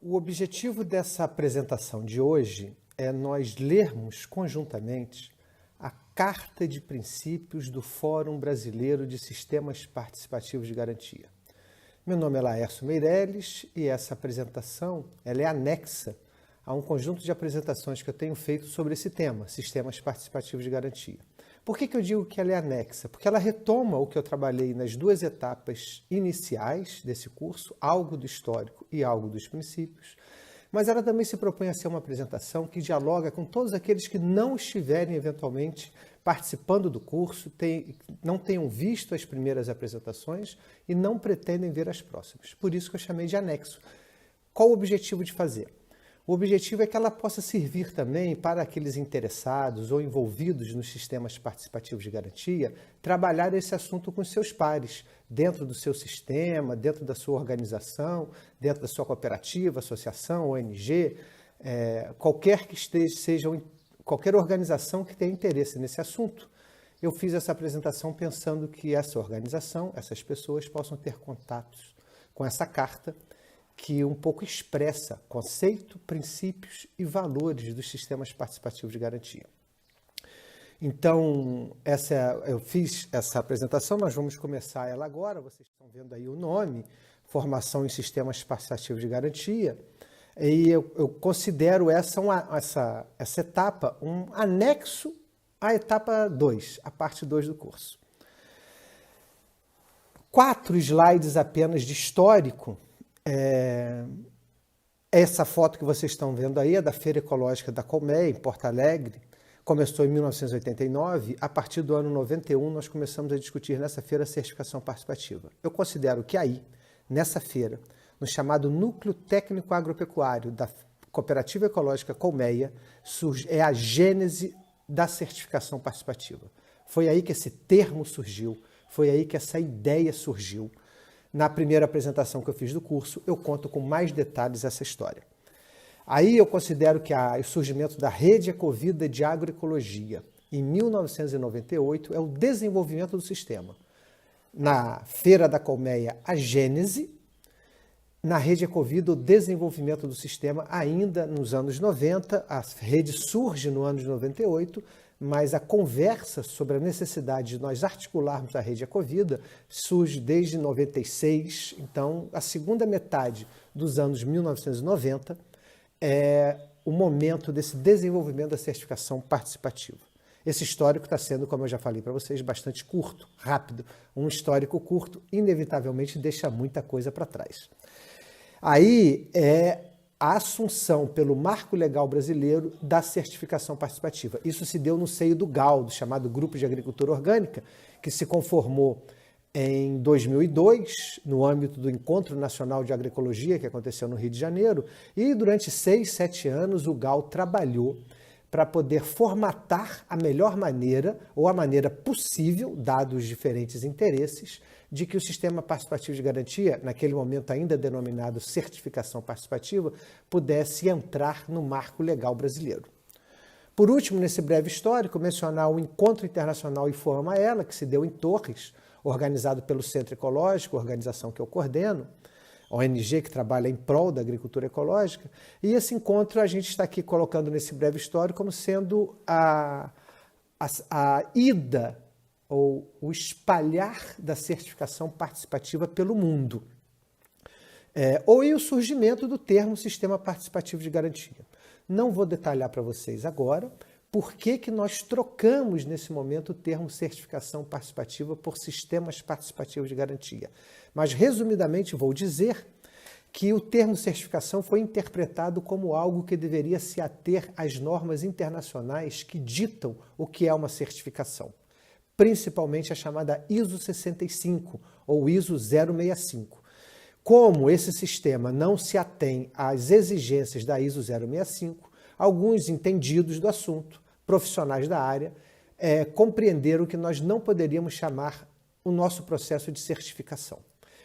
O objetivo dessa apresentação de hoje é nós lermos conjuntamente a Carta de Princípios do Fórum Brasileiro de Sistemas Participativos de Garantia. Meu nome é Laércio Meirelles e essa apresentação ela é anexa a um conjunto de apresentações que eu tenho feito sobre esse tema, Sistemas Participativos de Garantia. Por que eu digo que ela é anexa? Porque ela retoma o que eu trabalhei nas duas etapas iniciais desse curso, algo do histórico e algo dos princípios, mas ela também se propõe a ser uma apresentação que dialoga com todos aqueles que não estiverem eventualmente participando do curso, não tenham visto as primeiras apresentações e não pretendem ver as próximas. Por isso que eu chamei de anexo. Qual o objetivo de fazer? O objetivo é que ela possa servir também para aqueles interessados ou envolvidos nos sistemas participativos de garantia, trabalhar esse assunto com seus pares, dentro do seu sistema, dentro da sua organização, dentro da sua cooperativa, associação, ONG, qualquer organização que tenha interesse nesse assunto. Eu fiz essa apresentação pensando que essa organização, essas pessoas possam ter contatos com essa carta, que um pouco expressa conceito, princípios e valores dos sistemas participativos de garantia. Então, eu fiz essa apresentação, nós vamos começar ela agora, vocês estão vendo aí o nome, Formação em Sistemas Participativos de Garantia, e eu considero essa etapa um anexo à etapa 2, a parte 2 do curso. 4 slides apenas de histórico. Essa foto que vocês estão vendo aí é da Feira Ecológica da Colmeia, em Porto Alegre. Começou em 1989. A partir do ano 91, nós começamos a discutir nessa feira a certificação participativa. Eu considero que aí, nessa feira, no chamado Núcleo Técnico Agropecuário da Cooperativa Ecológica Colmeia, é a gênese da certificação participativa. Foi aí que esse termo surgiu, foi aí que essa ideia surgiu. Na primeira apresentação que eu fiz do curso, eu conto com mais detalhes essa história. Aí eu considero que o surgimento da Rede Ecovida de Agroecologia, em 1998, é o desenvolvimento do sistema. Na Feira da Colmeia, a gênese. Na Rede Ecovida, o desenvolvimento do sistema ainda nos anos 90. A rede surge no ano de 98, mas a conversa sobre a necessidade de nós articularmos a Rede Ecovida surge desde 96, então a segunda metade dos anos 1990 é o momento desse desenvolvimento da certificação participativa. Esse histórico está sendo, como eu já falei para vocês, bastante curto, rápido. Um histórico curto, inevitavelmente, deixa muita coisa para trás. Aí a assunção pelo Marco Legal Brasileiro da certificação participativa. Isso se deu no seio do GAL, do chamado Grupo de Agricultura Orgânica, que se conformou em 2002, no âmbito do Encontro Nacional de Agroecologia, que aconteceu no Rio de Janeiro, e durante 6, 7 anos o GAL trabalhou para poder formatar a melhor maneira, ou a maneira possível, dados os diferentes interesses, de que o sistema participativo de garantia, naquele momento ainda denominado certificação participativa, pudesse entrar no marco legal brasileiro. Por último, nesse breve histórico, mencionar o Encontro Internacional Informa Ela, que se deu em Torres, organizado pelo Centro Ecológico, organização que eu coordeno, ONG que trabalha em prol da agricultura ecológica, e esse encontro a gente está aqui colocando nesse breve histórico como sendo a ida ou o espalhar da certificação participativa pelo mundo. Ou o surgimento do termo Sistema Participativo de Garantia. Não vou detalhar para vocês agora por que nós trocamos nesse momento o termo certificação participativa por sistemas participativos de garantia. Mas, resumidamente, vou dizer que o termo certificação foi interpretado como algo que deveria se ater às normas internacionais que ditam o que é uma certificação, principalmente a chamada ISO 65 ou ISO 065. Como esse sistema não se atém às exigências da ISO 065, alguns entendidos do assunto, profissionais da área, compreenderam que nós não poderíamos chamar o nosso processo de certificação.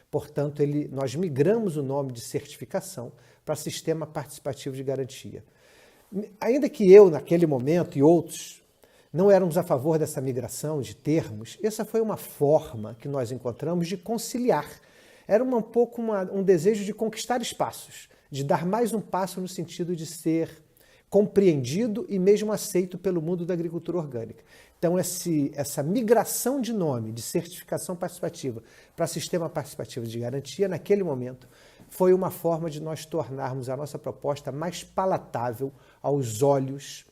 Portanto, nós migramos o nome de certificação para Sistema Participativo de Garantia. Ainda que eu, naquele momento, e outros, não éramos a favor dessa migração de termos, essa foi uma forma que nós encontramos de conciliar era um pouco um desejo de conquistar espaços, de dar mais um passo no sentido de ser compreendido e mesmo aceito pelo mundo da agricultura orgânica. Então, essa migração de nome, de certificação participativa para sistema participativo de garantia, naquele momento, foi uma forma de nós tornarmos a nossa proposta mais palatável aos olhos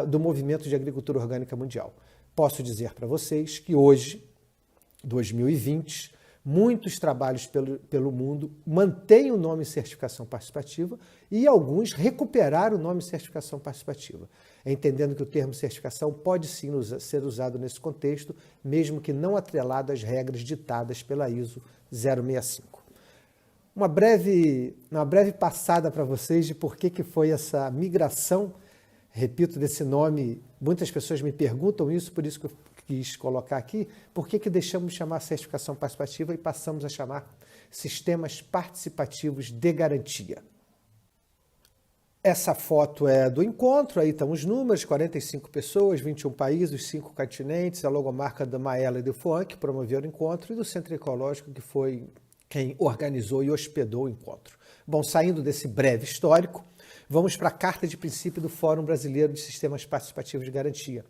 do movimento de agricultura orgânica mundial. Posso dizer para vocês que hoje, 2020, muitos trabalhos pelo mundo mantêm o nome certificação participativa e alguns recuperaram o nome certificação participativa, entendendo que o termo certificação pode sim ser usado nesse contexto, mesmo que não atrelado às regras ditadas pela ISO 065. Uma breve passada para vocês de por que foi essa migração, repito, desse nome. Muitas pessoas me perguntam isso, por isso que eu quis colocar aqui, por que deixamos de chamar certificação participativa e passamos a chamar sistemas participativos de garantia. Essa foto é do encontro, aí estão os números, 45 pessoas, 21 países, 5 continentes, a logomarca da Maela e do FOAN, que promoveu o encontro, e do Centro Ecológico, que foi quem organizou e hospedou o encontro. Bom, saindo desse breve histórico, vamos para a Carta de Princípio do Fórum Brasileiro de Sistemas Participativos de Garantia.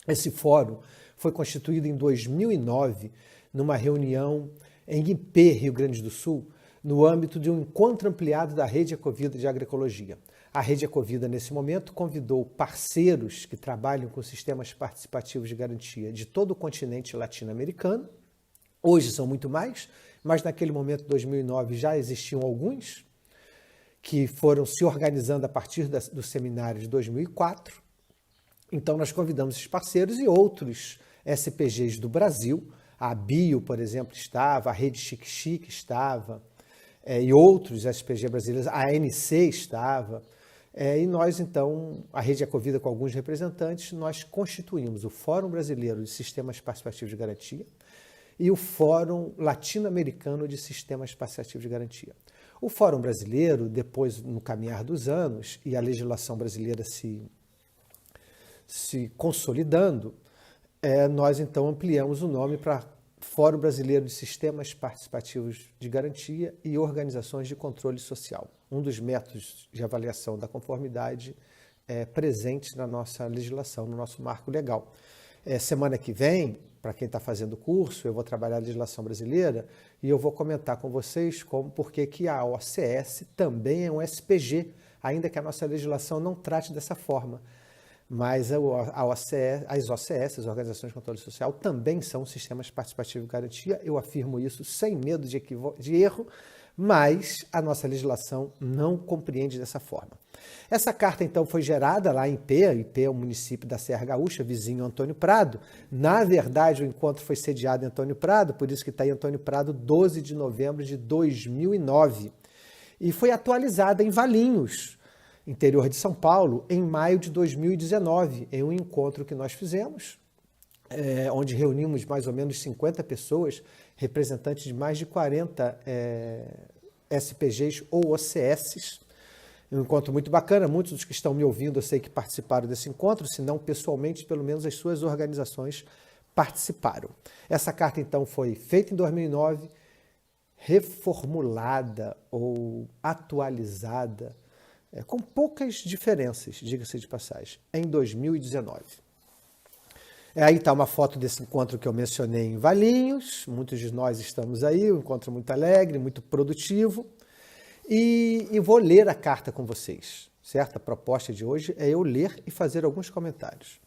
Esse fórum foi constituído em 2009, numa reunião em Ipê, Rio Grande do Sul, no âmbito de um encontro ampliado da Rede Ecovida de Agroecologia. A Rede Ecovida, nesse momento, convidou parceiros que trabalham com sistemas participativos de garantia de todo o continente latino-americano. Hoje são muito mais, mas naquele momento, 2009, já existiam alguns que foram se organizando a partir do seminário de 2004. Então, nós convidamos esses parceiros e outros SPGs do Brasil. A Bio, por exemplo, estava, a Rede Chique Chique estava, e outros SPG brasileiros, a ANC estava. E nós, então, a Rede Ecovida com alguns representantes, nós constituímos o Fórum Brasileiro de Sistemas Participativos de Garantia e o Fórum Latino-Americano de Sistemas Participativos de Garantia. O Fórum Brasileiro, depois, no caminhar dos anos, e a legislação brasileira se consolidando, nós então ampliamos o nome para Fórum Brasileiro de Sistemas Participativos de Garantia e Organizações de Controle Social, um dos métodos de avaliação da conformidade presentes na nossa legislação, no nosso marco legal. Semana que vem, para quem está fazendo o curso, eu vou trabalhar a legislação brasileira e eu vou comentar com vocês por que a OCS também é um SPG, ainda que a nossa legislação não trate dessa forma. Mas as OCS, as Organizações de Controle Social, também são sistemas participativos de garantia. Eu afirmo isso sem medo de erro, mas a nossa legislação não compreende dessa forma. Essa carta, então, foi gerada lá em Ipê. Ipê é um município da Serra Gaúcha, vizinho a Antônio Prado. Na verdade, o encontro foi sediado em Antônio Prado, por isso que está em Antônio Prado, 12 de novembro de 2009. E foi atualizada em Valinhos, interior de São Paulo, em maio de 2019, em um encontro que nós fizemos, onde reunimos mais ou menos 50 pessoas, representantes de mais de 40 SPGs ou OCSs. Um encontro muito bacana, muitos dos que estão me ouvindo eu sei que participaram desse encontro, se não pessoalmente, pelo menos as suas organizações participaram. Essa carta, então, foi feita em 2009, reformulada ou atualizada, com poucas diferenças, diga-se de passagem, em 2019. Aí está uma foto desse encontro que eu mencionei em Valinhos, muitos de nós estamos aí, um encontro muito alegre, muito produtivo, e vou ler a carta com vocês, certo? A proposta de hoje é eu ler e fazer alguns comentários.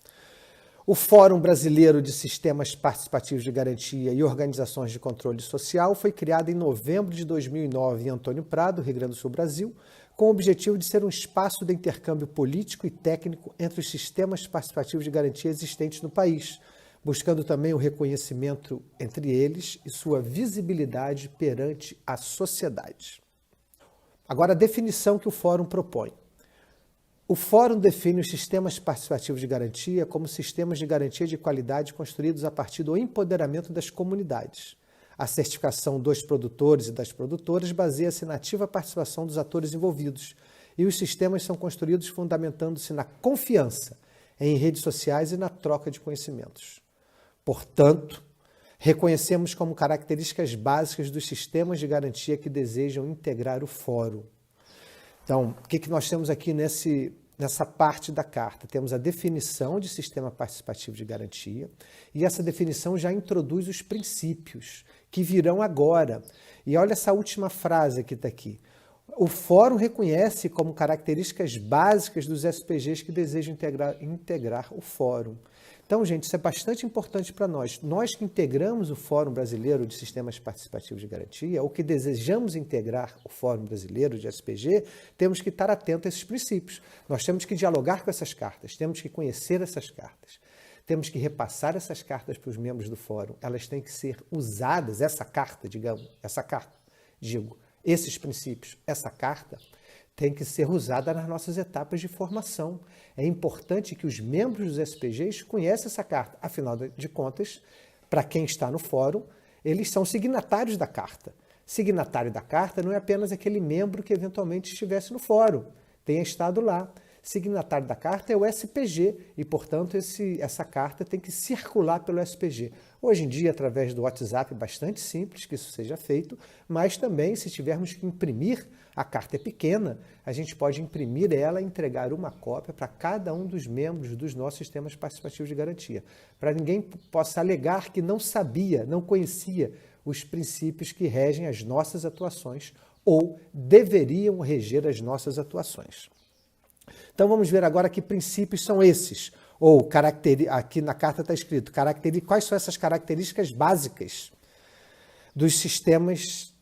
O Fórum Brasileiro de Sistemas Participativos de Garantia e Organizações de Controle Social foi criado em novembro de 2009 em Antônio Prado, Rio Grande do Sul, Brasil, com o objetivo de ser um espaço de intercâmbio político e técnico entre os sistemas participativos de garantia existentes no país, buscando também o reconhecimento entre eles e sua visibilidade perante a sociedade. Agora, a definição que o Fórum propõe. O Fórum define os sistemas participativos de garantia como sistemas de garantia de qualidade construídos a partir do empoderamento das comunidades. A certificação dos produtores e das produtoras baseia-se na ativa participação dos atores envolvidos, e os sistemas são construídos fundamentando-se na confiança em redes sociais e na troca de conhecimentos. Portanto, reconhecemos como características básicas dos sistemas de garantia que desejam integrar o fórum. Então, o que nós temos aqui nessa parte da carta? Temos a definição de sistema participativo de garantia, e essa definição já introduz os princípios que virão agora. E olha essa última frase que está aqui. O fórum reconhece como características básicas dos SPGs que desejam integrar o fórum. Então, gente, isso é bastante importante para nós. Nós que integramos o Fórum Brasileiro de Sistemas Participativos de Garantia, ou que desejamos integrar o Fórum Brasileiro de SPG, temos que estar atentos a esses princípios. Nós temos que dialogar com essas cartas, temos que conhecer essas cartas, temos que repassar essas cartas para os membros do Fórum. Elas têm que ser usadas, esses princípios, essa carta, tem que ser usada nas nossas etapas de formação. É importante que os membros dos SPGs conheçam essa carta. Afinal de contas, para quem está no fórum, eles são signatários da carta. Signatário da carta não é apenas aquele membro que eventualmente estivesse no fórum, tenha estado lá. Signatário da carta é o SPG e, portanto, essa carta tem que circular pelo SPG. Hoje em dia, através do WhatsApp, é bastante simples que isso seja feito, mas também, se tivermos que imprimir, a carta é pequena, a gente pode imprimir ela e entregar uma cópia para cada um dos membros dos nossos sistemas participativos de garantia, para ninguém possa alegar que não sabia, não conhecia os princípios que regem as nossas atuações ou deveriam reger as nossas atuações. Então vamos ver agora que princípios são esses, ou aqui na carta está escrito, quais são essas características básicas dos sistemas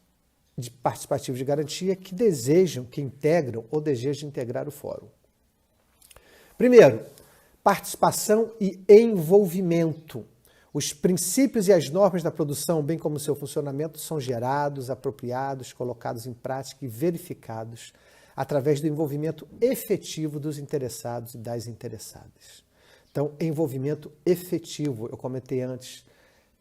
de participativos de garantia que integram ou desejam integrar o fórum. Primeiro, participação e envolvimento. Os princípios e as normas da produção, bem como o seu funcionamento, são gerados, apropriados, colocados em prática e verificados através do envolvimento efetivo dos interessados e das interessadas. Então, envolvimento efetivo, eu comentei antes,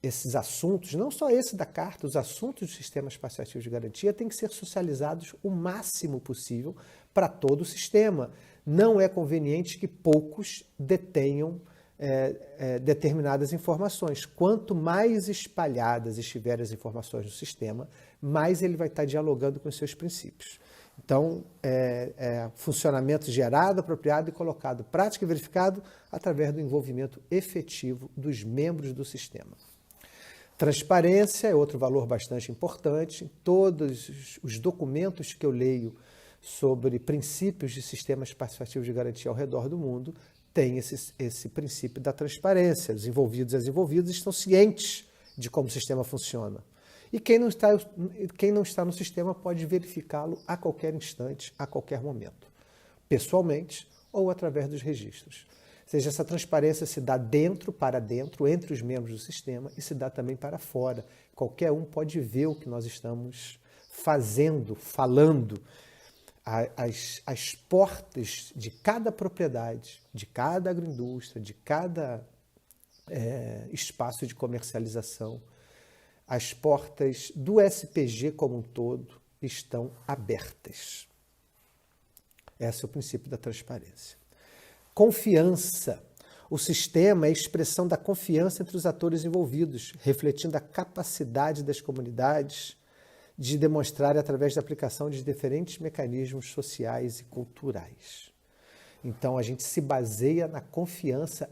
esses assuntos, não só esse da carta, os assuntos dos sistemas participativos de garantia têm que ser socializados o máximo possível para todo o sistema. Não é conveniente que poucos detenham determinadas informações. Quanto mais espalhadas estiverem as informações no sistema, mais ele vai estar dialogando com os seus princípios. Então, funcionamento gerado, apropriado e colocado, prático e verificado através do envolvimento efetivo dos membros do sistema. Transparência é outro valor bastante importante. Todos os documentos que eu leio sobre princípios de sistemas participativos de garantia ao redor do mundo têm esse princípio da transparência. Os envolvidos e as envolvidas estão cientes de como o sistema funciona. E quem não está no sistema pode verificá-lo a qualquer instante, a qualquer momento, pessoalmente ou através dos registros. Ou seja, essa transparência se dá para dentro, entre os membros do sistema, e se dá também para fora. Qualquer um pode ver o que nós estamos fazendo, falando. As portas de cada propriedade, de cada agroindústria, de cada espaço de comercialização, as portas do SPG como um todo estão abertas. Esse é o princípio da transparência. Confiança. O sistema é a expressão da confiança entre os atores envolvidos, refletindo a capacidade das comunidades de demonstrar através da aplicação de diferentes mecanismos sociais e culturais. Então, a gente se baseia na confiança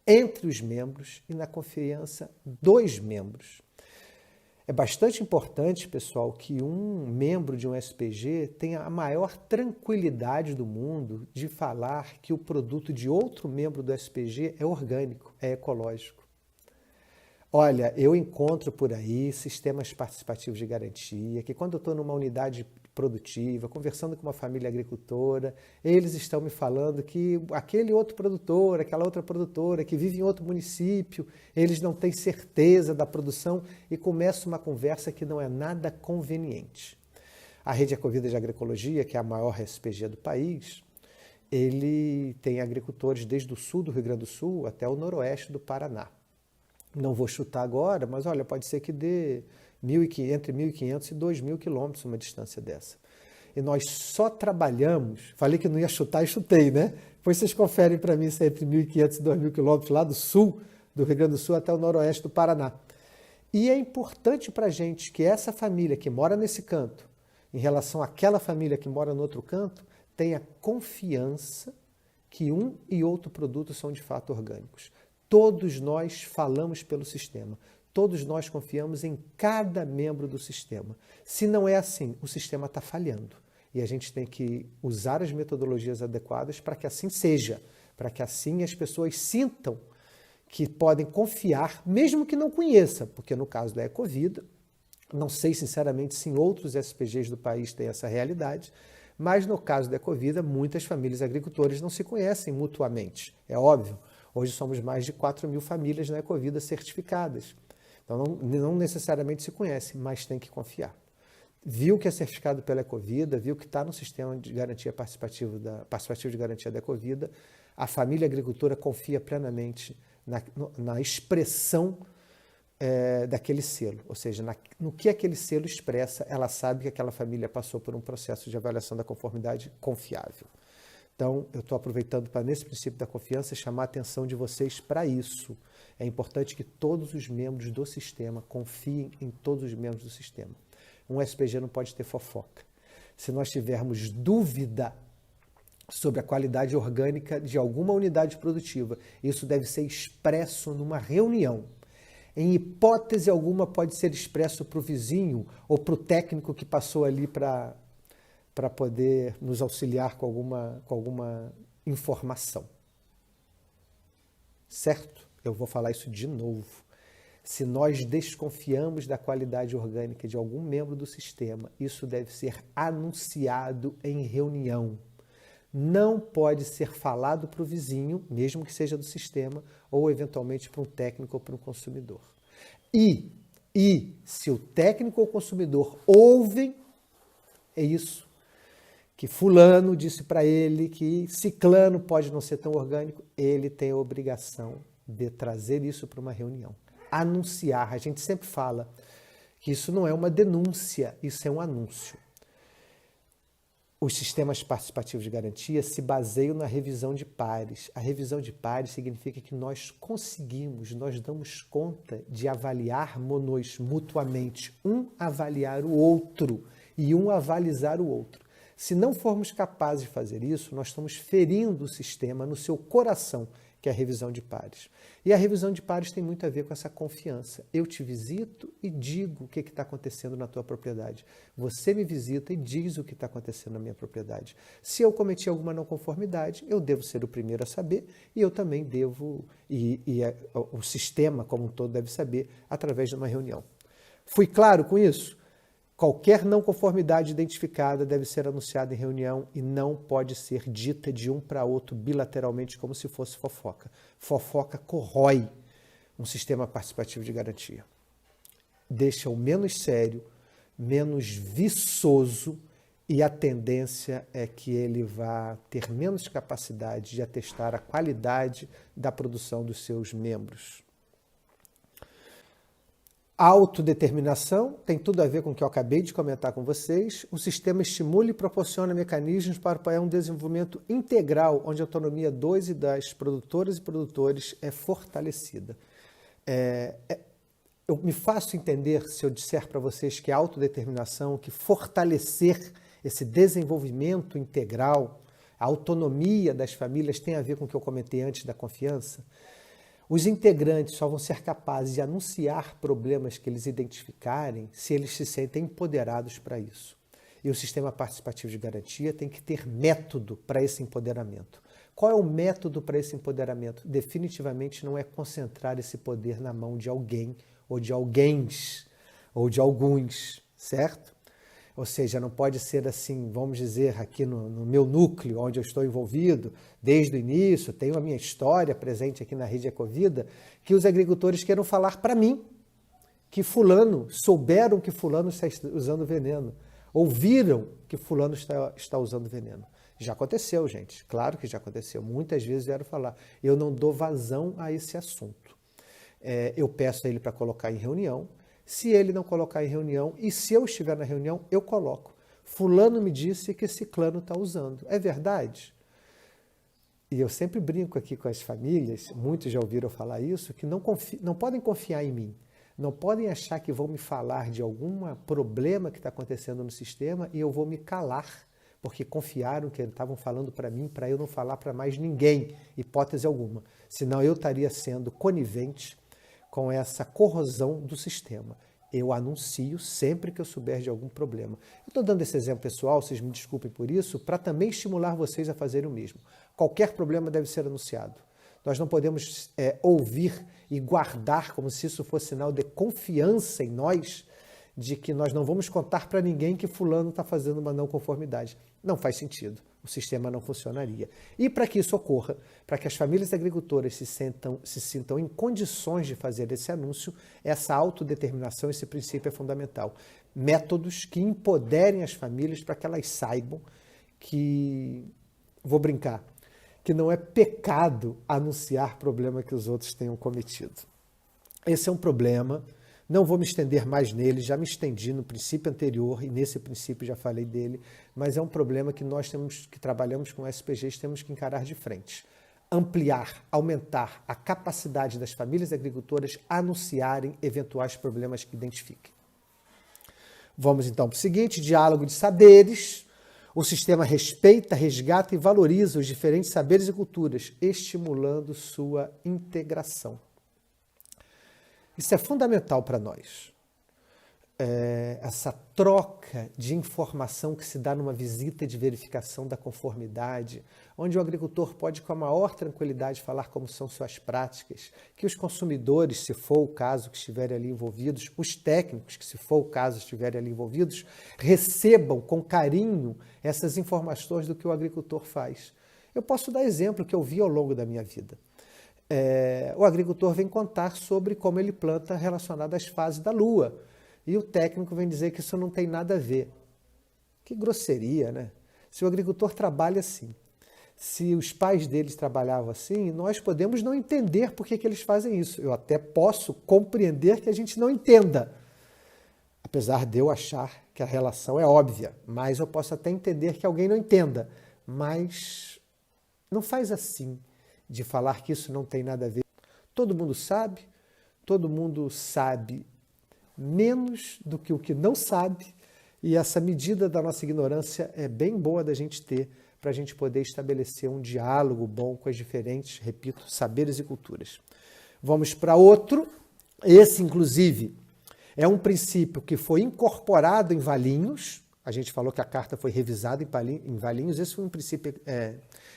entre os membros e na confiança dos membros. É bastante importante, pessoal, que um membro de um SPG tenha a maior tranquilidade do mundo de falar que o produto de outro membro do SPG é orgânico, é ecológico. Olha, eu encontro por aí sistemas participativos de garantia, que quando eu estou numa unidade produtiva, conversando com uma família agricultora, eles estão me falando que aquele outro produtor, aquela outra produtora que vive em outro município, eles não têm certeza da produção e começa uma conversa que não é nada conveniente. A Rede Ecovida de Agroecologia, que é a maior SPG do país, ele tem agricultores desde o sul do Rio Grande do Sul até o noroeste do Paraná. Não vou chutar agora, mas olha, pode ser que dê entre 1.500 e 2.000 quilômetros uma distância dessa. E nós só trabalhamos, falei que não ia chutar e chutei, né? Depois vocês conferem para mim se é entre 1.500 e 2.000 quilômetros lá do sul, do Rio Grande do Sul até o noroeste do Paraná. E é importante para a gente que essa família que mora nesse canto, em relação àquela família que mora no outro canto, tenha confiança que um e outro produto são de fato orgânicos. Todos nós falamos pelo sistema. Todos nós confiamos em cada membro do sistema. Se não é assim, o sistema está falhando. E a gente tem que usar as metodologias adequadas para que assim seja, para que assim as pessoas sintam que podem confiar, mesmo que não conheça, porque no caso da Ecovida, não sei sinceramente se em outros SPGs do país tem essa realidade, mas no caso da Ecovida, muitas famílias agricultoras não se conhecem mutuamente. É óbvio, hoje somos mais de 4.000 famílias na Ecovida certificadas. Então não necessariamente se conhece, mas tem que confiar. Viu que é certificado pela Ecovida, viu que está no sistema de garantia participativo de garantia da Ecovida, a família agricultora confia plenamente na expressão daquele selo, ou seja, no que aquele selo expressa, ela sabe que aquela família passou por um processo de avaliação da conformidade confiável. Então, eu estou aproveitando para, nesse princípio da confiança, chamar a atenção de vocês para isso. É importante que todos os membros do sistema confiem em todos os membros do sistema. Um SPG não pode ter fofoca. Se nós tivermos dúvida sobre a qualidade orgânica de alguma unidade produtiva, isso deve ser expresso numa reunião. Em hipótese alguma pode ser expresso para o vizinho ou para o técnico que passou ali para poder nos auxiliar com alguma informação. Certo? Eu vou falar isso de novo. Se nós desconfiamos da qualidade orgânica de algum membro do sistema, isso deve ser anunciado em reunião. Não pode ser falado para o vizinho, mesmo que seja do sistema, ou eventualmente para um técnico ou para um consumidor. E se o técnico ou o consumidor ouvem, é isso, que fulano disse para ele que ciclano pode não ser tão orgânico, ele tem a obrigação de trazer isso para uma reunião. Anunciar, a gente sempre fala que isso não é uma denúncia, isso é um anúncio. Os sistemas participativos de garantia se baseiam na revisão de pares. A revisão de pares significa que nós damos conta de avaliarmos mutuamente, um avaliar o outro e um avalizar o outro. Se não formos capazes de fazer isso, nós estamos ferindo o sistema no seu coração, que é a revisão de pares. E a revisão de pares tem muito a ver com essa confiança. Eu te visito e digo o que está acontecendo na tua propriedade. Você me visita e diz o que está acontecendo na minha propriedade. Se eu cometi alguma não conformidade, eu devo ser o primeiro a saber e eu também devo, o sistema como um todo deve saber, através de uma reunião. Fui claro com isso? Qualquer não conformidade identificada deve ser anunciada em reunião e não pode ser dita de um para outro bilateralmente como se fosse fofoca. Fofoca corrói um sistema participativo de garantia. Deixa-o menos sério, menos viçoso e a tendência é que ele vá ter menos capacidade de atestar a qualidade da produção dos seus membros. Autodeterminação tem tudo a ver com o que eu acabei de comentar com vocês. O sistema estimula e proporciona mecanismos para apoiar um desenvolvimento integral, onde a autonomia dos e das produtoras e produtores é fortalecida. Eu me faço entender se eu disser para vocês que a autodeterminação, que fortalecer esse desenvolvimento integral, a autonomia das famílias tem a ver com o que eu comentei antes da confiança? Os integrantes só vão ser capazes de anunciar problemas que eles identificarem se eles se sentem empoderados para isso. E o sistema participativo de garantia tem que ter método para esse empoderamento. Qual é o método para esse empoderamento? Definitivamente não é concentrar esse poder na mão de alguém, ou de alguéns, ou de alguns, certo? Ou seja, não pode ser assim, vamos dizer, aqui no meu núcleo, onde eu estou envolvido, desde o início, tenho a minha história presente aqui na Rede Ecovida, que os agricultores queiram falar para mim que souberam que fulano está usando veneno, ouviram que fulano está usando veneno. Já aconteceu, gente, claro que já aconteceu. Muitas vezes vieram falar, eu não dou vazão a esse assunto. Eu peço a ele para colocar em reunião. Se ele não colocar em reunião, e se eu estiver na reunião, eu coloco. Fulano me disse que ciclano está usando. É verdade? E eu sempre brinco aqui com as famílias, muitos já ouviram falar isso, que não podem confiar em mim. Não podem achar que vão me falar de algum problema que está acontecendo no sistema e eu vou me calar, porque confiaram que estavam falando para mim, para eu não falar para mais ninguém, hipótese alguma. Senão eu estaria sendo conivente com essa corrosão do sistema. Eu anuncio sempre que eu souber de algum problema. Eu estou dando esse exemplo pessoal, vocês me desculpem por isso, para também estimular vocês a fazerem o mesmo. Qualquer problema deve ser anunciado. Nós não podemos ouvir e guardar como se isso fosse sinal de confiança em nós, de que nós não vamos contar para ninguém que fulano está fazendo uma não conformidade. Não faz sentido. O sistema não funcionaria. E para que isso ocorra, para que as famílias agricultoras se sintam em condições de fazer esse anúncio, essa autodeterminação, esse princípio é fundamental. Métodos que empoderem as famílias para que elas saibam que, vou brincar, que não é pecado anunciar problema que os outros tenham cometido. Esse é um problema. Não vou me estender mais nele, já me estendi no princípio anterior e nesse princípio já falei dele, mas é um problema que nós que trabalhamos com SPGs, temos que encarar de frente. Ampliar, aumentar a capacidade das famílias agricultoras anunciarem eventuais problemas que identifiquem. Vamos então para o seguinte, diálogo de saberes. O sistema respeita, resgata e valoriza os diferentes saberes e culturas, estimulando sua integração. Isso é fundamental para nós. Essa troca de informação que se dá numa visita de verificação da conformidade, onde o agricultor pode com a maior tranquilidade falar como são suas práticas, que os consumidores, se for o caso que estiverem ali envolvidos, os técnicos, que se for o caso estiverem ali envolvidos, recebam com carinho essas informações do que o agricultor faz. Eu posso dar exemplo que eu vi ao longo da minha vida. O agricultor vem contar sobre como ele planta relacionado às fases da lua. E o técnico vem dizer que isso não tem nada a ver. Que grosseria, né? Se o agricultor trabalha assim, se os pais deles trabalhavam assim, nós podemos não entender por que eles fazem isso. Eu até posso compreender que a gente não entenda. Apesar de eu achar que a relação é óbvia, mas eu posso até entender que alguém não entenda. Mas não faz assim, de falar que isso não tem nada a ver. Todo mundo sabe menos do que o que não sabe, e essa medida da nossa ignorância é bem boa da gente ter, para a gente poder estabelecer um diálogo bom com as diferentes, repito, saberes e culturas. Vamos para outro. Esse, inclusive, é um princípio que foi incorporado em Valinhos. A gente falou que a carta foi revisada em Valinhos. Esse foi um princípio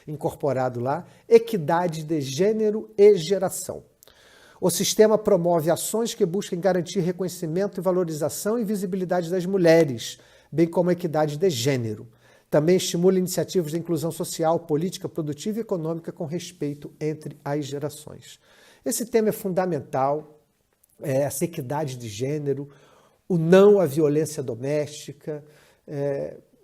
incorporado lá. Equidade de gênero e geração. O sistema promove ações que busquem garantir reconhecimento e valorização e visibilidade das mulheres, bem como a equidade de gênero. Também estimula iniciativas de inclusão social, política, produtiva e econômica com respeito entre as gerações. Esse tema é fundamental, essa equidade de gênero, o não à violência doméstica.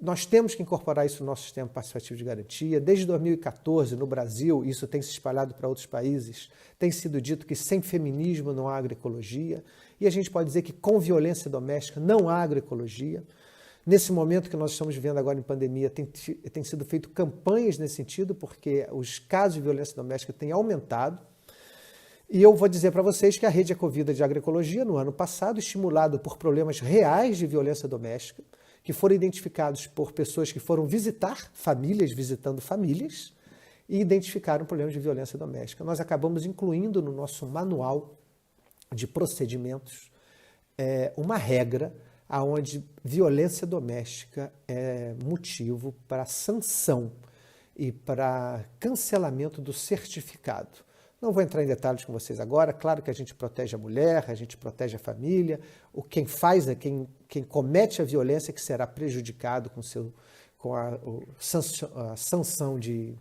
Nós temos que incorporar isso no nosso sistema participativo de garantia. Desde 2014, no Brasil, isso tem se espalhado para outros países, tem sido dito que sem feminismo não há agroecologia, e a gente pode dizer que com violência doméstica não há agroecologia. Nesse momento que nós estamos vivendo agora em pandemia, tem sido feito campanhas nesse sentido, porque os casos de violência doméstica têm aumentado. E eu vou dizer para vocês que a Rede Ecovida de Agroecologia, no ano passado, estimulado por problemas reais de violência doméstica, que foram identificados por pessoas que foram visitar famílias, visitando famílias, e identificaram problemas de violência doméstica. Nós acabamos incluindo no nosso manual de procedimentos uma regra onde violência doméstica é motivo para sanção e para cancelamento do certificado. Não vou entrar em detalhes com vocês agora. Claro que a gente protege a mulher, a gente protege a família. Quem comete a violência que será prejudicado com a sanção de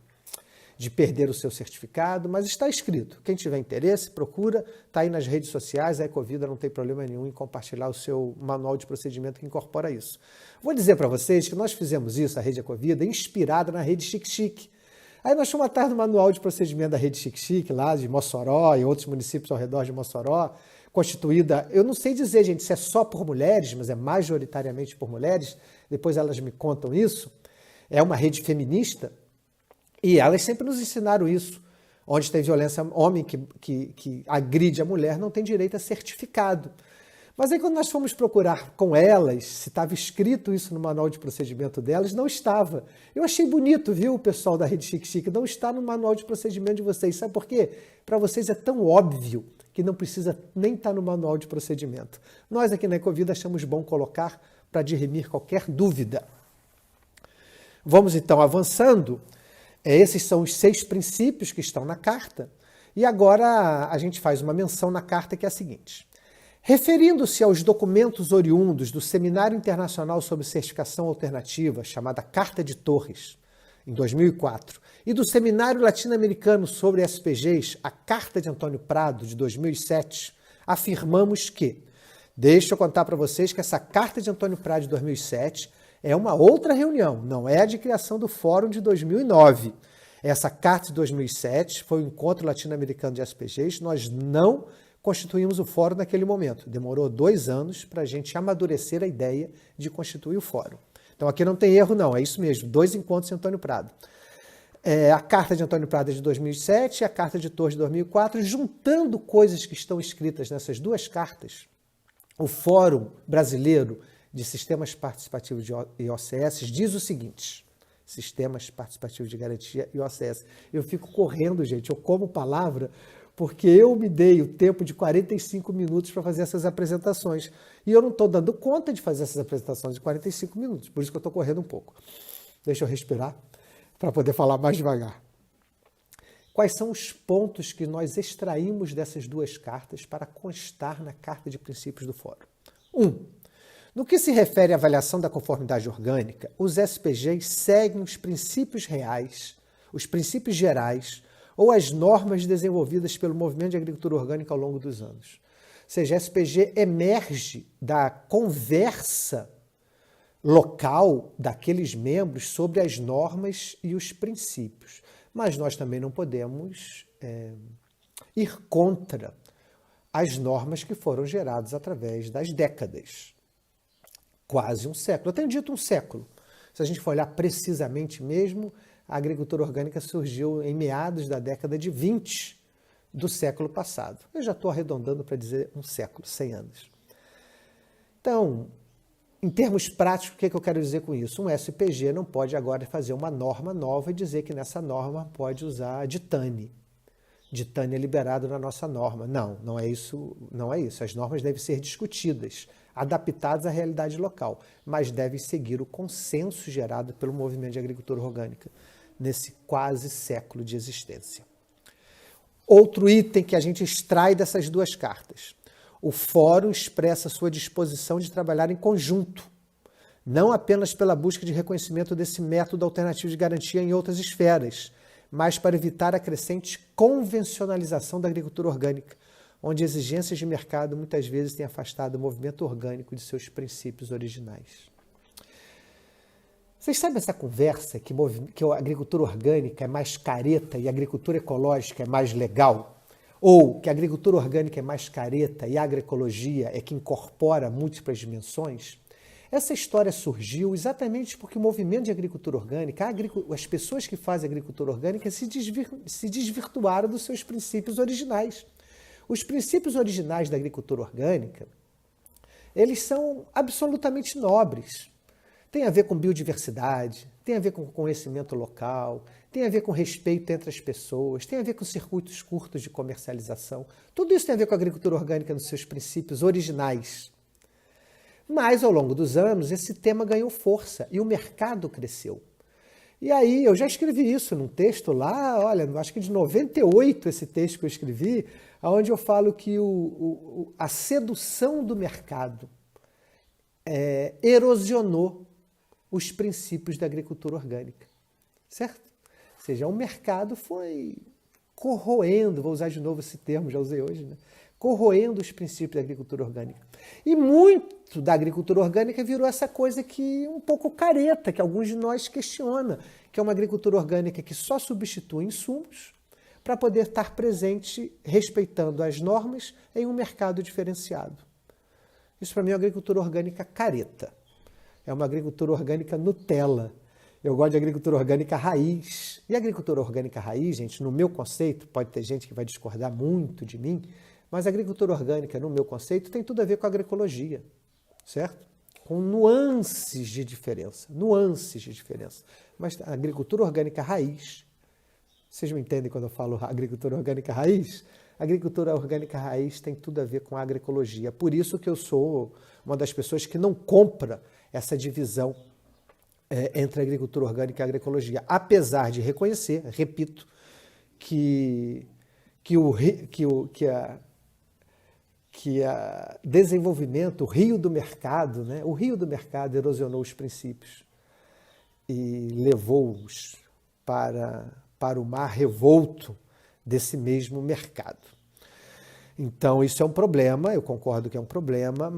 perder o seu certificado, mas está escrito. Quem tiver interesse, procura, está aí nas redes sociais, a Ecovida não tem problema nenhum em compartilhar o seu manual de procedimento que incorpora isso. Vou dizer para vocês que nós fizemos isso, a Rede Ecovida, inspirada na Rede Xique-Xique. Aí nós fomos atrás do manual de procedimento da Rede Xique-Xique, lá de Mossoró e outros municípios ao redor de Mossoró, constituída, eu não sei dizer, gente, se é só por mulheres, mas é majoritariamente por mulheres, depois elas me contam isso, é uma rede feminista, e elas sempre nos ensinaram isso. Onde tem violência, homem que agride a mulher não tem direito a certificado. Mas aí quando nós fomos procurar com elas, se estava escrito isso no manual de procedimento delas, não estava. Eu achei bonito, viu, pessoal da Rede Chique Chique, não está no manual de procedimento de vocês. Sabe por quê? Para vocês é tão óbvio que não precisa nem estar no manual de procedimento. Nós aqui na Ecovida achamos bom colocar para dirimir qualquer dúvida. Vamos então avançando. Esses são os 6 princípios que estão na carta. E agora a gente faz uma menção na carta que é a seguinte. Referindo-se aos documentos oriundos do Seminário Internacional sobre Certificação Alternativa, chamada Carta de Torres, em 2004, e do Seminário Latino-Americano sobre SPGs, a Carta de Antônio Prado, de 2007, afirmamos que, deixa eu contar para vocês que essa Carta de Antônio Prado de 2007 é uma outra reunião, não é a de criação do Fórum de 2009. Essa Carta de 2007 foi o Encontro Latino-Americano de SPGs, nós não constituímos o fórum naquele momento. Demorou 2 anos para a gente amadurecer a ideia de constituir o fórum. Então aqui não tem erro não, é isso mesmo, 2 encontros em Antônio Prado. A Carta de Antônio Prado é de 2007 e a Carta de Torres de 2004, juntando coisas que estão escritas nessas 2 cartas, o Fórum Brasileiro de Sistemas Participativos de IOCS diz o seguinte, Sistemas Participativos de Garantia IOCS. Eu fico correndo, gente, eu como palavra, porque eu me dei o tempo de 45 minutos para fazer essas apresentações. E eu não estou dando conta de fazer essas apresentações em 45 minutos, por isso que eu estou correndo um pouco. Deixa eu respirar para poder falar mais devagar. Quais são os pontos que nós extraímos dessas 2 cartas para constar na Carta de Princípios do Fórum? 1. No que se refere à avaliação da conformidade orgânica, os SPGs seguem os princípios reais, os princípios gerais, ou as normas desenvolvidas pelo movimento de agricultura orgânica ao longo dos anos. Ou seja, a SPG emerge da conversa local daqueles membros sobre as normas e os princípios. Mas nós também não podemos ir contra as normas que foram geradas através das décadas. Quase um século. Eu tenho dito um século. Se a gente for olhar precisamente mesmo, a agricultura orgânica surgiu em meados da década de 20 do século passado. Eu já estou arredondando para dizer um século, 100 anos. Então, em termos práticos, o que eu quero dizer com isso? Um SPG não pode agora fazer uma norma nova e dizer que nessa norma pode usar ditane. Ditane é liberado na nossa norma. Não, não é isso. As normas devem ser discutidas, adaptadas à realidade local, mas devem seguir o consenso gerado pelo movimento de agricultura orgânica nesse quase século de existência. Outro item que a gente extrai dessas 2 cartas. O Fórum expressa sua disposição de trabalhar em conjunto, não apenas pela busca de reconhecimento desse método alternativo de garantia em outras esferas, mas para evitar a crescente convencionalização da agricultura orgânica, onde exigências de mercado muitas vezes têm afastado o movimento orgânico de seus princípios originais. Vocês sabem essa conversa que a agricultura orgânica é mais careta e a agricultura ecológica é mais legal? Ou que a agricultura orgânica é mais careta e a agroecologia é que incorpora múltiplas dimensões? Essa história surgiu exatamente porque o movimento de agricultura orgânica, as pessoas que fazem agricultura orgânica se desvirtuaram dos seus princípios originais. Os princípios originais da agricultura orgânica, eles são absolutamente nobres. Tem a ver com biodiversidade, tem a ver com conhecimento local, tem a ver com respeito entre as pessoas, tem a ver com circuitos curtos de comercialização. Tudo isso tem a ver com a agricultura orgânica nos seus princípios originais. Mas, ao longo dos anos, esse tema ganhou força e o mercado cresceu. E aí, eu já escrevi isso num texto lá, olha, acho que de 98 esse texto que eu escrevi, onde eu falo que a sedução do mercado erosionou os princípios da agricultura orgânica, certo? Ou seja, o mercado foi corroendo, vou usar de novo esse termo, já usei hoje, né? Corroendo os princípios da agricultura orgânica. E muito da agricultura orgânica virou essa coisa que um pouco careta, que alguns de nós questiona, que é uma agricultura orgânica que só substitui insumos para poder estar presente, respeitando as normas, em um mercado diferenciado. Isso para mim é uma agricultura orgânica careta. É uma agricultura orgânica Nutella. Eu gosto de agricultura orgânica raiz. E a agricultura orgânica raiz, gente, no meu conceito, pode ter gente que vai discordar muito de mim, mas a agricultura orgânica, no meu conceito, tem tudo a ver com a agroecologia, certo? Com nuances de diferença, Mas a agricultura orgânica raiz, vocês me entendem quando eu falo agricultura orgânica raiz? A agricultura orgânica raiz tem tudo a ver com a agroecologia. Por isso que eu sou uma das pessoas que não compra essa divisão entre a agricultura orgânica e a agroecologia, apesar de reconhecer, repito, que a desenvolvimento, o rio do mercado, né? O rio do mercado erosionou os princípios e levou-os para o mar revolto desse mesmo mercado. Então, isso é um problema, eu concordo que é um problema,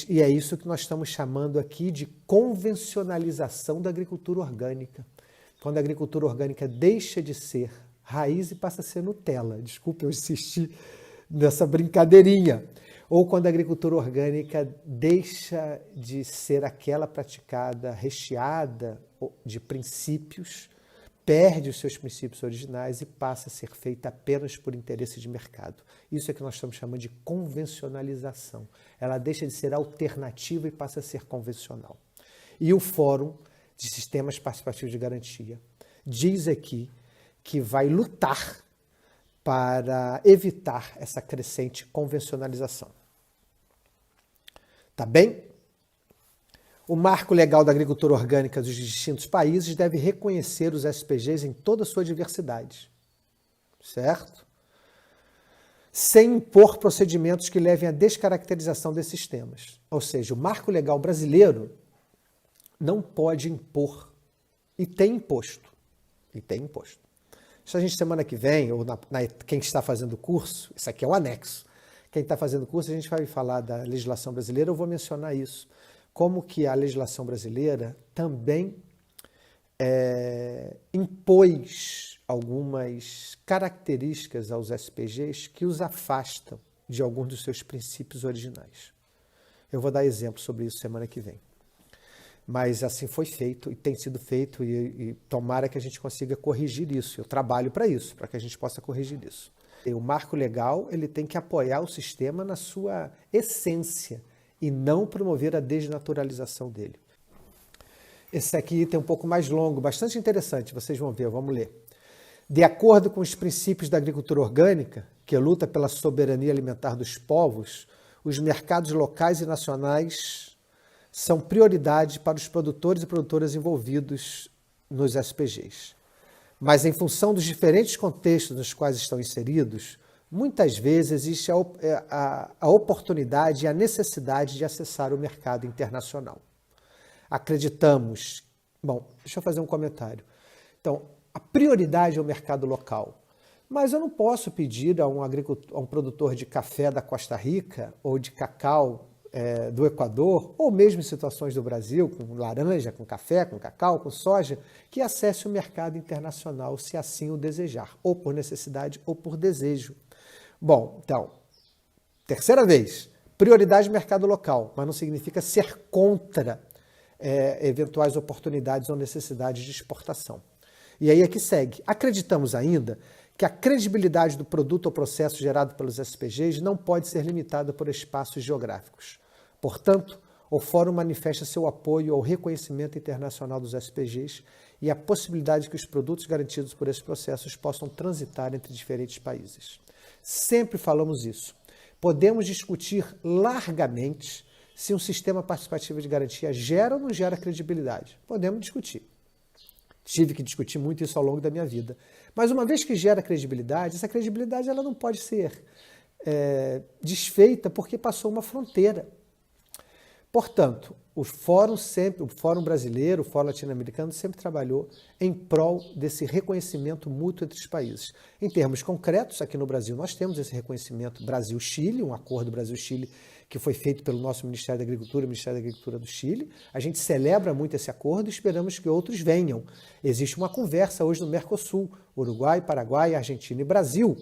e é isso que nós estamos chamando aqui de convencionalização da agricultura orgânica. Quando a agricultura orgânica deixa de ser raiz e passa a ser Nutella. Desculpe eu insistir nessa brincadeirinha. Ou quando a agricultura orgânica deixa de ser aquela praticada, recheada de princípios, perde os seus princípios originais e passa a ser feita apenas por interesse de mercado. Isso é que nós estamos chamando de convencionalização. Ela deixa de ser alternativa e passa a ser convencional. E o Fórum de Sistemas Participativos de Garantia diz aqui que vai lutar para evitar essa crescente convencionalização. Tá bem? O marco legal da agricultura orgânica dos distintos países deve reconhecer os SPGs em toda a sua diversidade, certo? Sem impor procedimentos que levem à descaracterização desses sistemas. Ou seja, o marco legal brasileiro não pode impor, e tem imposto. Se a gente semana que vem, ou quem está fazendo o curso, isso aqui é o anexo, quem está fazendo o curso, a gente vai falar da legislação brasileira, eu vou mencionar isso. Como que a legislação brasileira também impôs algumas características aos SPGs que os afastam de alguns dos seus princípios originais. Eu vou dar exemplo sobre isso semana que vem. Mas assim foi feito e tem sido feito e tomara que a gente consiga corrigir isso. Eu trabalho para isso, para que a gente possa corrigir isso. E o marco legal ele tem que apoiar o sistema na sua essência e não promover a desnaturalização dele. Esse aqui tem um pouco mais longo, bastante interessante, vocês vão ver, vamos ler. De acordo com os princípios da agricultura orgânica, que luta pela soberania alimentar dos povos, os mercados locais e nacionais são prioridade para os produtores e produtoras envolvidos nos SPGs. Mas em função dos diferentes contextos nos quais estão inseridos, muitas vezes existe a oportunidade e a necessidade de acessar o mercado internacional. Acreditamos... Bom, deixa eu fazer um comentário. Então, a prioridade é o mercado local. Mas eu não posso pedir a um produtor de café da Costa Rica ou de cacau do Equador, ou mesmo em situações do Brasil, com laranja, com café, com cacau, com soja, que acesse o mercado internacional, se assim o desejar, ou por necessidade ou por desejo. Bom, então, terceira vez, prioridade mercado local, mas não significa ser contra eventuais oportunidades ou necessidades de exportação. E aí é que segue. Acreditamos ainda que a credibilidade do produto ou processo gerado pelos SPGs não pode ser limitada por espaços geográficos. Portanto, o Fórum manifesta seu apoio ao reconhecimento internacional dos SPGs e a possibilidade que os produtos garantidos por esses processos possam transitar entre diferentes países. Sempre falamos isso. Podemos discutir largamente se um sistema participativo de garantia gera ou não gera credibilidade. Podemos discutir. Tive que discutir muito isso ao longo da minha vida. Mas uma vez que gera credibilidade, essa credibilidade ela não pode ser desfeita porque passou uma fronteira. Portanto, o Fórum Brasileiro, o Fórum Latino-Americano sempre trabalhou em prol desse reconhecimento mútuo entre os países. Em termos concretos, aqui no Brasil nós temos esse reconhecimento Brasil-Chile, um acordo Brasil-Chile que foi feito pelo nosso Ministério da Agricultura e Ministério da Agricultura do Chile. A gente celebra muito esse acordo e esperamos que outros venham. Existe uma conversa hoje no Mercosul, Uruguai, Paraguai, Argentina e Brasil.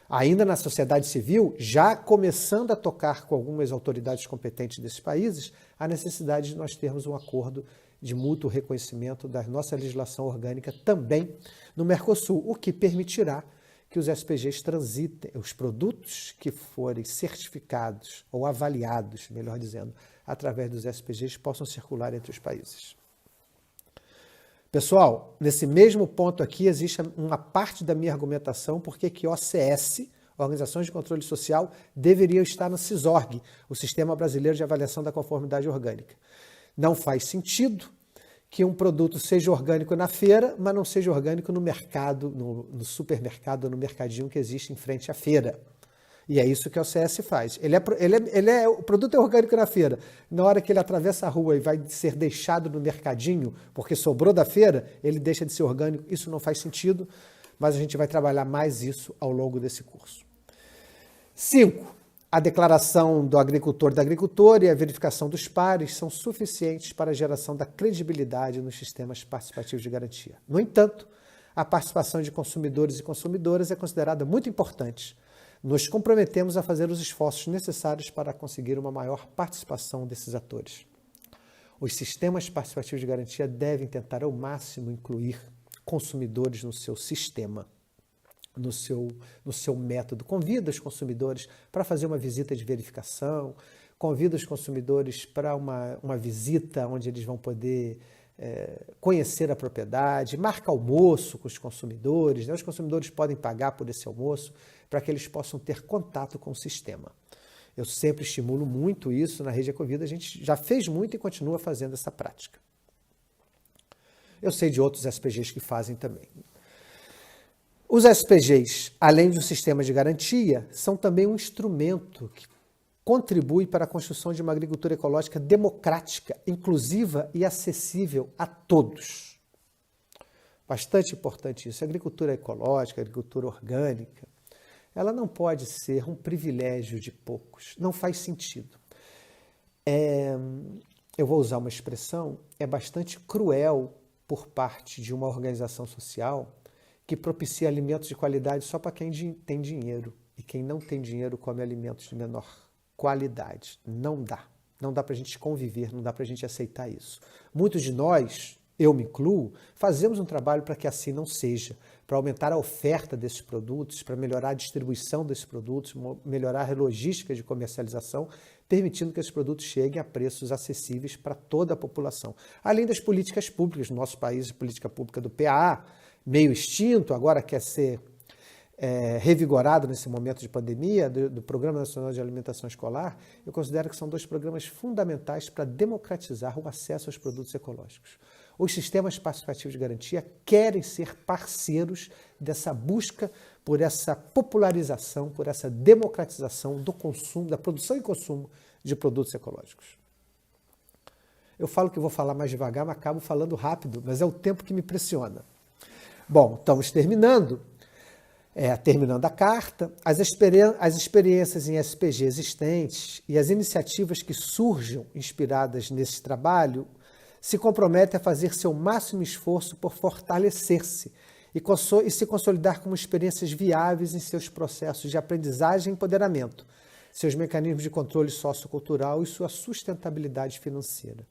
Ainda na sociedade civil, já começando a tocar com algumas autoridades competentes desses países, a necessidade de nós termos um acordo de mútuo reconhecimento da nossa legislação orgânica também no Mercosul, o que permitirá que os SPGs transitem, os produtos que forem certificados ou avaliados, melhor dizendo, através dos SPGs, possam circular entre os países. Pessoal, nesse mesmo ponto aqui existe uma parte da minha argumentação porque que OCS, Organizações de Controle Social, deveriam estar no CISORG, o Sistema Brasileiro de Avaliação da Conformidade Orgânica. Não faz sentido que um produto seja orgânico na feira, mas não seja orgânico no mercado, no supermercado, no mercadinho que existe em frente à feira. E é isso que a OCS faz. O produto é orgânico na feira. Na hora que ele atravessa a rua e vai ser deixado no mercadinho, porque sobrou da feira, ele deixa de ser orgânico. Isso não faz sentido, mas a gente vai trabalhar mais isso ao longo desse curso. 5. A declaração do agricultor e da agricultora e a verificação dos pares são suficientes para a geração da credibilidade nos sistemas participativos de garantia. No entanto, a participação de consumidores e consumidoras é considerada muito importante. Nos comprometemos a fazer os esforços necessários para conseguir uma maior participação desses atores. Os sistemas participativos de garantia devem tentar ao máximo incluir consumidores no seu sistema, no seu método. Convida os consumidores para fazer uma visita de verificação, convida os consumidores para uma visita onde eles vão poder conhecer a propriedade, marca almoço com os consumidores, né? Os consumidores podem pagar por esse almoço para que eles possam ter contato com o sistema. Eu sempre estimulo muito isso na Rede Ecovida, a gente já fez muito e continua fazendo essa prática. Eu sei de outros SPGs que fazem também. Os SPGs, além do sistema de garantia, são também um instrumento que contribui para a construção de uma agricultura ecológica democrática, inclusiva e acessível a todos. Bastante importante isso. A agricultura ecológica, a agricultura orgânica, ela não pode ser um privilégio de poucos. Não faz sentido. Eu vou usar uma expressão, é bastante cruel por parte de uma organização social que propicia alimentos de qualidade só para quem tem dinheiro. E quem não tem dinheiro come alimentos de menor qualidade. Não dá. Não dá para a gente conviver, não dá para a gente aceitar isso. Muitos de nós, eu me incluo, fazemos um trabalho para que assim não seja, para aumentar a oferta desses produtos, para melhorar a distribuição desses produtos, melhorar a logística de comercialização, permitindo que esses produtos cheguem a preços acessíveis para toda a população. Além das políticas públicas, no nosso país, a política pública do PAA, meio extinto, agora quer ser revigorado nesse momento de pandemia, do Programa Nacional de Alimentação Escolar, eu considero que são dois programas fundamentais para democratizar o acesso aos produtos ecológicos. Os sistemas participativos de garantia querem ser parceiros dessa busca por essa popularização, por essa democratização do consumo, da produção e consumo de produtos ecológicos. Eu falo que vou falar mais devagar, mas acabo falando rápido, mas é o tempo que me pressiona. Bom, estamos terminando a carta. As experiências em SPG existentes e as iniciativas que surjam inspiradas nesse trabalho se comprometem a fazer seu máximo esforço por fortalecer-se e se consolidar como experiências viáveis em seus processos de aprendizagem e empoderamento, seus mecanismos de controle sociocultural e sua sustentabilidade financeira.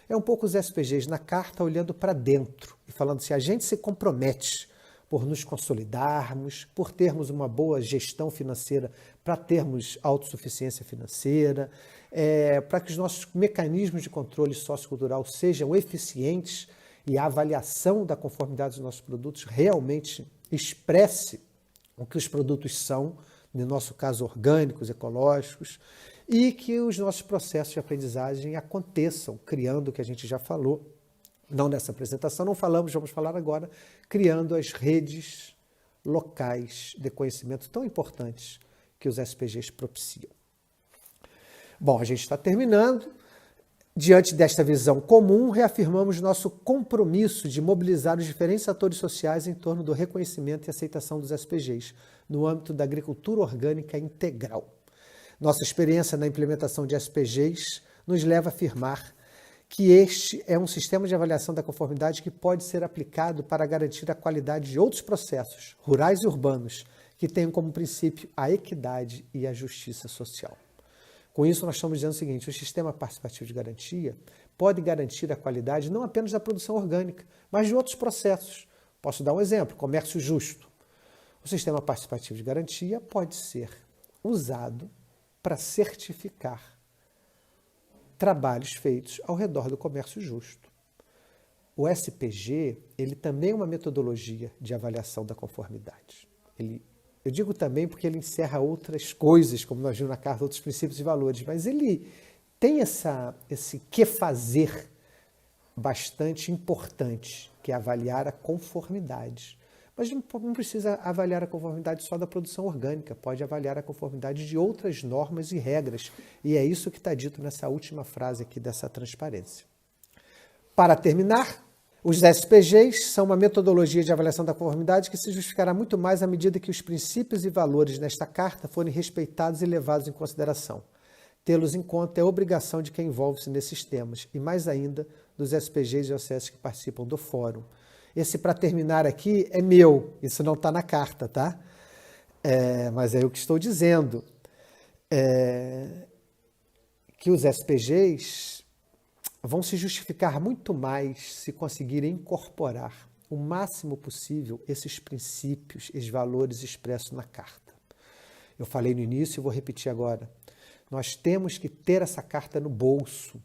É um pouco os SPGs na carta olhando para dentro e falando se a gente se compromete por nos consolidarmos, por termos uma boa gestão financeira, para termos autossuficiência financeira, para que os nossos mecanismos de controle sociocultural sejam eficientes e a avaliação da conformidade dos nossos produtos realmente expresse o que os produtos são, no nosso caso orgânicos, ecológicos, e que os nossos processos de aprendizagem aconteçam, criando o que a gente já falou, não nessa apresentação, não falamos, vamos falar agora, criando as redes locais de conhecimento tão importantes que os SPGs propiciam. Bom, a gente está terminando. Diante desta visão comum, reafirmamos nosso compromisso de mobilizar os diferentes atores sociais em torno do reconhecimento e aceitação dos SPGs, no âmbito da agricultura orgânica integral. Nossa experiência na implementação de SPGs nos leva a afirmar que este é um sistema de avaliação da conformidade que pode ser aplicado para garantir a qualidade de outros processos, rurais e urbanos, que tenham como princípio a equidade e a justiça social. Com isso, nós estamos dizendo o seguinte: o sistema participativo de garantia pode garantir a qualidade não apenas da produção orgânica, mas de outros processos. Posso dar um exemplo: comércio justo. O sistema participativo de garantia pode ser usado para certificar trabalhos feitos ao redor do comércio justo. O SPG, ele também é uma metodologia de avaliação da conformidade. Eu digo também porque ele encerra outras coisas, como nós vimos na carta, outros princípios e valores, mas ele tem esse que fazer bastante importante, que é avaliar a conformidade. Mas não precisa avaliar a conformidade só da produção orgânica, pode avaliar a conformidade de outras normas e regras. E é isso que está dito nessa última frase aqui dessa transparência. Para terminar, os SPGs são uma metodologia de avaliação da conformidade que se justificará muito mais à medida que os princípios e valores nesta carta forem respeitados e levados em consideração. Tê-los em conta é obrigação de quem envolve-se nesses temas, e mais ainda dos SPGs e OCS que participam do fórum. Esse para terminar aqui é meu, isso não está na carta, tá? Mas é o que estou dizendo. Que os SPGs vão se justificar muito mais se conseguirem incorporar o máximo possível esses princípios, esses valores expressos na carta. Eu falei no início e vou repetir agora. Nós temos que ter essa carta no bolso.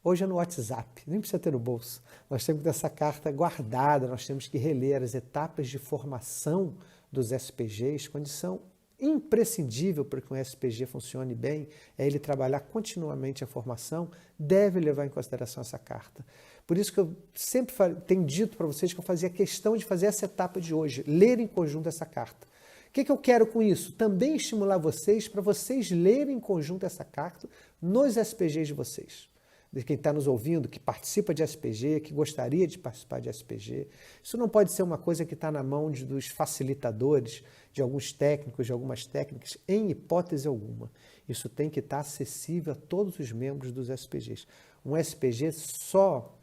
Hoje é no WhatsApp, nem precisa ter no bolso. Nós temos que ter essa carta guardada, nós temos que reler as etapas de formação dos SPGs, condição imprescindível para que um SPG funcione bem, é ele trabalhar continuamente a formação, deve levar em consideração essa carta. Por isso que eu sempre tenho dito para vocês que eu fazia questão de fazer essa etapa de hoje, ler em conjunto essa carta. O que eu quero com isso? Também estimular vocês para vocês lerem em conjunto essa carta nos SPGs de vocês. De quem está nos ouvindo, que participa de SPG, que gostaria de participar de SPG. Isso não pode ser uma coisa que está na mão dos facilitadores, de alguns técnicos, de algumas técnicas, em hipótese alguma. Isso tem que estar acessível a todos os membros dos SPGs. Um SPG só,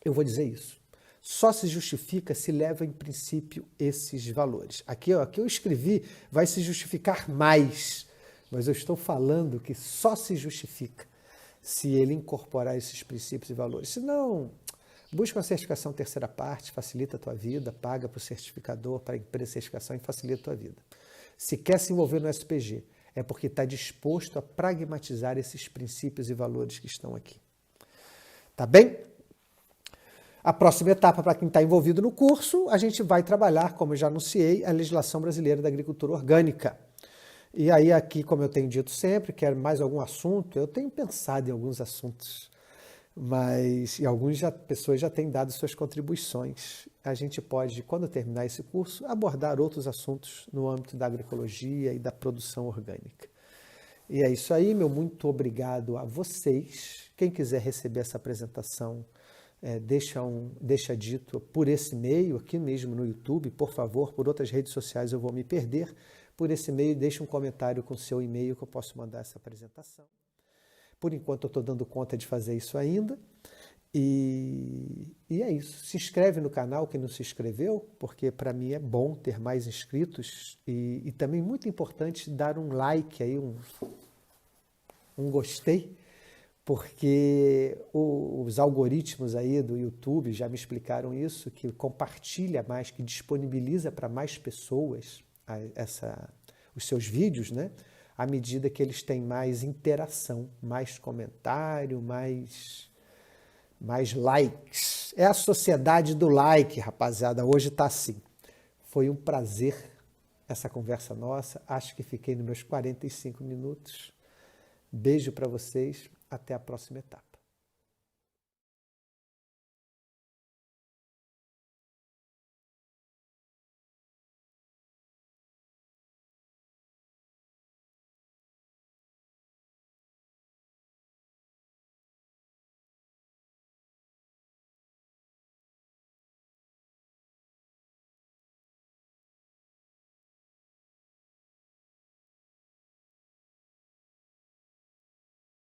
eu vou dizer isso, só se justifica se leva em princípio esses valores. Aqui eu escrevi, vai se justificar mais, mas eu estou falando que só se justifica se ele incorporar esses princípios e valores. Se não, busca uma certificação terceira parte, facilita a tua vida, paga para o certificador, para a empresa de certificação e facilita a tua vida. Se quer se envolver no SPG, é porque está disposto a pragmatizar esses princípios e valores que estão aqui. Tá bem? A próxima etapa, para quem está envolvido no curso, a gente vai trabalhar, como eu já anunciei, a legislação brasileira da agricultura orgânica. E aí aqui, como eu tenho dito sempre, quero mais algum assunto, eu tenho pensado em alguns assuntos, mas pessoas já têm dado suas contribuições. A gente pode, quando terminar esse curso, abordar outros assuntos no âmbito da agroecologia e da produção orgânica. E é isso aí, meu muito obrigado a vocês. Quem quiser receber essa apresentação, deixa dito por esse meio, aqui mesmo no YouTube, por favor, por outras redes sociais eu vou me perder. Por esse e-mail, deixe um comentário com o seu e-mail que eu posso mandar essa apresentação. Por enquanto, eu estou dando conta de fazer isso ainda. E é isso. Se inscreve no canal quem não se inscreveu, porque para mim é bom ter mais inscritos. E também muito importante dar um like aí, um gostei, porque os algoritmos aí do YouTube já me explicaram isso, que compartilha mais, que disponibiliza para mais pessoas os seus vídeos, né? À medida que eles têm mais interação, mais comentário, mais likes. É a sociedade do like, rapaziada. Hoje está assim. Foi um prazer essa conversa nossa. Acho que fiquei nos meus 45 minutos. Beijo para vocês. Até a próxima etapa.